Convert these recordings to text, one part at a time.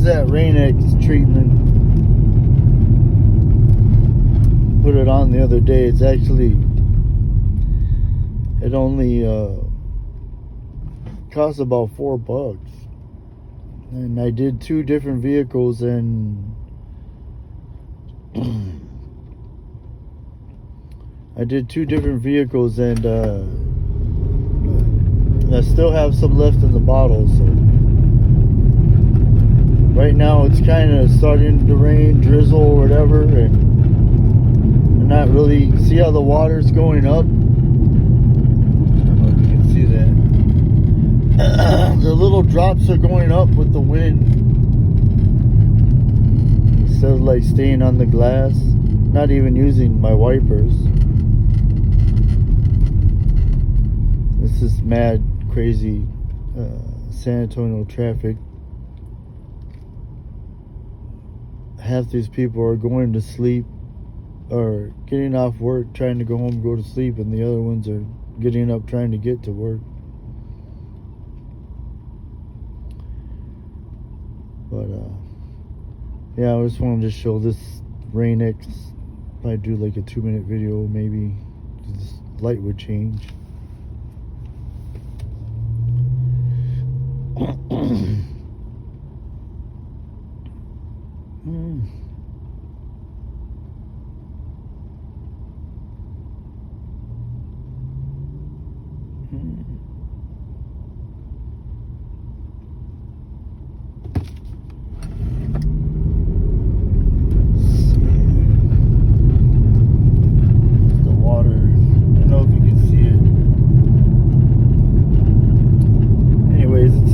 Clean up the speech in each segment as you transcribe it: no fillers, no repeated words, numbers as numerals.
that Rain-X treatment. Put it on the other day. It's actually, it only cost about $4. And I did 2 different vehicles, and I I still have some left in the bottle. So right now it's kind of starting to rain, drizzle, or whatever, and I'm not really, see how the water's going up? I don't know if you can see that. The little drops are going up with the wind instead of like staying on the glass. Not even using my wipers. This is mad crazy San Antonio traffic. Half these people are going to sleep or getting off work trying to go home, go to sleep, and the other ones are getting up trying to get to work. But yeah, I just wanted to show this Rain-X. If I do like a 2-minute video, maybe this light would change.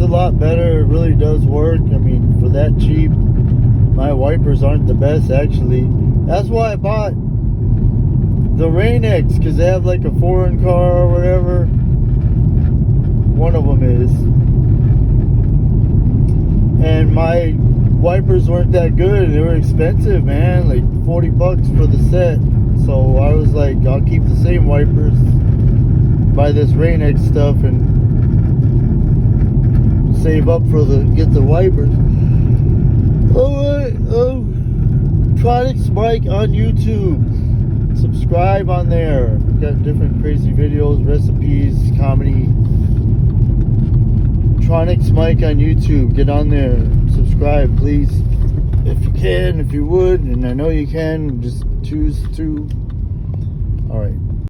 Lot better. It really does work. I mean, for that cheap, my wipers aren't the best actually. That's why I bought the Rain-X, because they have like a foreign car or whatever. One of them is, and my wipers weren't that good. They were expensive, man, like $40 for the set. So I was like, I'll keep the same wipers, buy this Rain-X stuff, and save up for get the wipers. Alright, Tronics Mike on YouTube. Subscribe on there. We've got different crazy videos, recipes, comedy. Tronics Mike on YouTube. Get on there. Subscribe, please. If you can, if you would, and I know you can, just choose to. Alright.